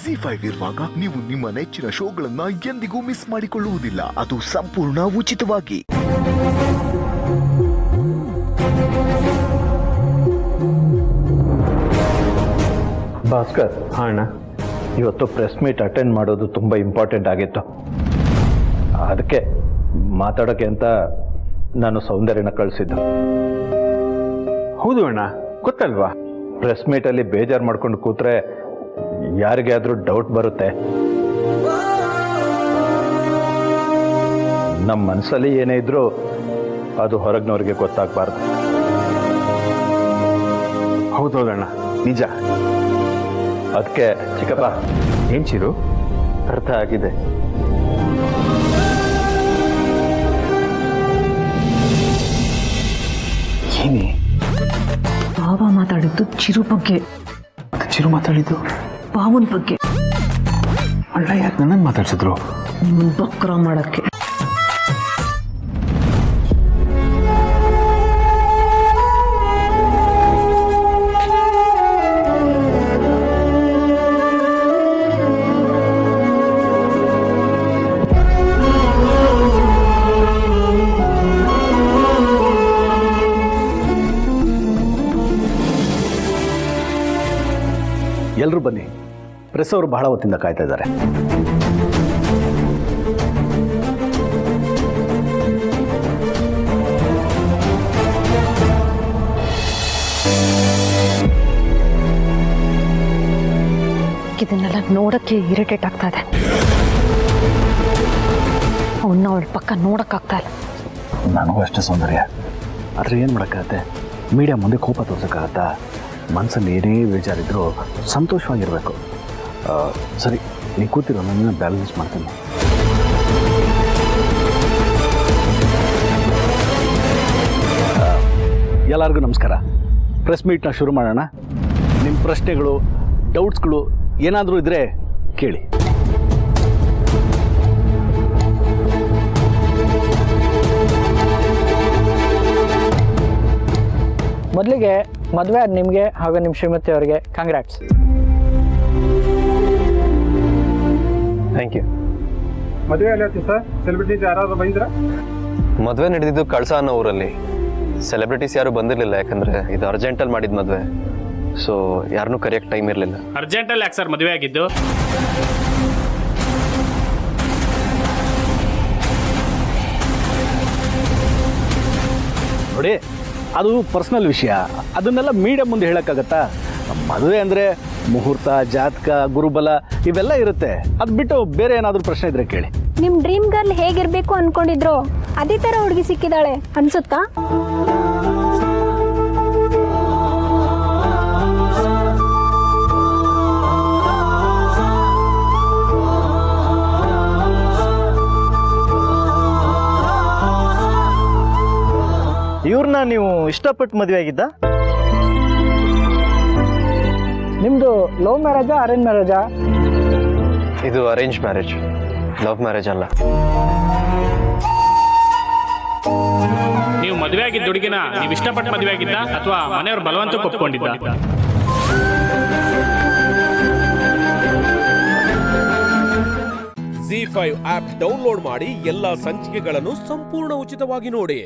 ZEE5 ಇರುವಾಗ ನೀವು ನಿಮ್ಮ ನೆಚ್ಚಿನ ಶೋಗಳನ್ನ ಎಂದಿಗೂ ಮಿಸ್ ಮಾಡಿಕೊಳ್ಳುವುದಿಲ್ಲ. ಅದು ಸಂಪೂರ್ಣ ಉಚಿತವಾಗಿ. ಭಾಸ್ಕರ್, ಅಣ್ಣ, ಇವತ್ತು ಪ್ರೆಸ್ ಮೀಟ್ ಅಟೆಂಡ್ ಮಾಡೋದು ತುಂಬ ಇಂಪಾರ್ಟೆಂಟ್ ಆಗಿತ್ತು. ಅದಕ್ಕೆ ಮಾತಾಡೋಕ್ಕೆ ಅಂತ ನಾನು ಸೌಂದರ್ಯನ ಕಳಿಸಿದ್ದು. ಹೌದು ಅಣ್ಣ, ಗೊತ್ತಲ್ವಾ? ಪ್ರೆಸ್ ಮೀಟಲ್ಲಿ ಬೇಜಾರು ಮಾಡ್ಕೊಂಡು ಕೂತ್ರೆ ಯಾರಿಗಾದ್ರೂ ಡೌಟ್ ಬರುತ್ತೆ. ನಮ್ಮ ಮನಸ್ಸಲ್ಲಿ ಏನೇ ಇದ್ರೂ ಅದು ಹೊರಗಿನವ್ರಿಗೆ ಗೊತ್ತಾಗಬಾರ್ದು. ಹೌದೌದಣ್ಣ, ನಿಜ. ಅದಕ್ಕೆ ಚಿಕ್ಕಪ್ಪ, ಏನ್ ಚಿರು? ಅರ್ಥ ಆಗಿದೆ. ಏನೇ ಭಾವ ಮಾತಾಡಿದ್ದು ಚಿರು ಬಗ್ಗೆ. ಚಿರು ಮಾತಾಡಿದ್ದು ಭಾವನ್ ಬಗ್ಗೆ. ಅಣ್ಣ ಯಾಕೆ ನನ್ನನ್ನು ಮಾತಾಡ್ಸಿದ್ರು? ನಿಮ್ಮನ್ ಬಕ್ರ ಮಾಡಕ್ಕೆ. ಎಲ್ಲರೂ ಬನ್ನಿ, ಪ್ರೆಸ್ ಅವರು ಬಹಳ ಹೊತ್ತಿಂದ ಕಾಯ್ತಾ ಇದ್ದಾರೆ. ಇದನ್ನೆಲ್ಲ ನೋಡಕ್ಕೆ ಇರಿಟೇಟ್ ಆಗ್ತಾ ಇದೆ. ಅವನ್ನ ಅವಳ ಪಕ್ಕ ನೋಡಕ್ಕಾಗ್ತಾ ಇಲ್ಲ. ನನಗೂ ಅಷ್ಟೇ ಸೌಂದರ್ಯ. ಆದರೆ ಏನು ಮಾಡೋಕ್ಕಾಗತ್ತೆ? ಮೀಡಿಯಾ ಮುಂದೆ ಕೋಪ ತೋರ್ಸೋಕ್ಕಾಗತ್ತಾ? ಮನಸ್ಸಲ್ಲಿ ಏನೇ ಬೇಜಾರಿದ್ರು ಸಂತೋಷವಾಗಿರಬೇಕು. ಸರಿ, ನೀನು ಕೂತಿರೋ, ನನ್ನ ಬ್ಯಾಲೆನ್ಸ್ ಮಾಡ್ತೀನಿ. ಎಲ್ಲರಿಗೂ ನಮಸ್ಕಾರ. ಪ್ರೆಸ್ ಮೀಟ್ನ ಶುರು ಮಾಡೋಣ. ನಿಮ್ಮ ಪ್ರಶ್ನೆಗಳು, ಡೌಟ್ಸ್ಗಳು ಏನಾದರೂ ಇದ್ದರೆ ಕೇಳಿ. ಮೊದಲಿಗೆ ಮದುವೆ ಆದ ನಿಮಗೆ ಹಾಗೂ ನಿಮ್ಮ ಶ್ರೀಮತಿ ಅವರಿಗೆ ಕಾಂಗ್ರಾಟ್ಸ್. Thank you. ಮದುವೆ ಅಲ್ಲತ್ತಿ ಸರ್, ಸೆಲೆಬ್ರಿಟೀಸ್ ಯಾರಾದ್ರೂ ಬಂದಿರಾ? ಮದುವೆ ನಡೆದಿದ್ದು ಕಳಸ ಅನ್ನೋ ಊರಲ್ಲಿ. ಸೆಲೆಬ್ರಿಟೀಸ್ ಯಾರು ಬಂದಿರಲಿಲ್ಲ, ಯಾಕಂದ್ರೆ ಇದು ಅರ್ಜೆಂಟಲ್ಲಿ ಮಾಡಿದ ಮದುವೆ. ಸೊ ಯಾರನ್ನೂ ಕರೆಯೋಕ್ಕೆ ಟೈಮ್ ಇರಲಿಲ್ಲ. ಅರ್ಜೆಂಟಲ್ಲಿ ಯಾಕೆ ಸರ್ ಮದುವೆ ಆಗಿದ್ದು? ನೋಡಿ, ಅದು ಪರ್ಸ್ನಲ್ ವಿಷಯ. ಅದನ್ನೆಲ್ಲ ಮೀಡಿಯಾ ಮುಂದೆ ಹೇಳೋಕ್ಕಾಗತ್ತಾ? ಮದುವೆ ಅಂದರೆ ಮುಹೂರ್ತ, ಜಾತಕ, ಗುರುಬಲ ಇವೆಲ್ಲ ಇರುತ್ತೆ. ಅದು ಬಿಟ್ಟು ಬೇರೆ ಏನಾದರೂ ಪ್ರಶ್ನೆ ಇದ್ರೆ ಕೇಳಿ. ನಿಮ್ ಡ್ರೀಮ್ ಗರ್ಲ್ ಹೇಗಿರ್ಬೇಕು ಅನ್ಕೊಂಡಿದ್ರು ಅದೇ ತರ ಹುಡುಗಿ ಸಿಕ್ಕಿದಾಳೆ ಅನ್ಸುತ್ತಾ? ಇವ್ರನ್ನ ನೀವು ಇಷ್ಟಪಟ್ಟು ಮದುವೆ ಆಗಿದ್ದ? ನಿಮ್ಮದು ಲವ್ ಮ್ಯಾರೇಜಾ ಅರೇಂಜ್ ಮ್ಯಾರೇಜಾ? ಇದು ಅರೇಂಜ್ ಮ್ಯಾರೇಜ್, ಲವ್ ಮ್ಯಾರೇಜ್ ಅಲ್ಲ. ನೀವು ಮದುವೆ ಆಗಿದ್ದ ಹುಡುಗಿನ ನೀವು ಇಷ್ಟಪಟ್ಟು ಮದುವೆ ಆಗಿದ್ದ ಅಥವಾ ಮನೆಯವರು ಬಲವಂತಕ್ಕೆ ಒಪ್ಕೊಂಡಿದ್ದ? ZEE5 ಆಪ್ ಡೌನ್ಲೋಡ್ ಮಾಡಿ ಎಲ್ಲಾ ಸಂಚಿಕೆಗಳನ್ನು ಸಂಪೂರ್ಣ ಉಚಿತವಾಗಿ ನೋಡಿ.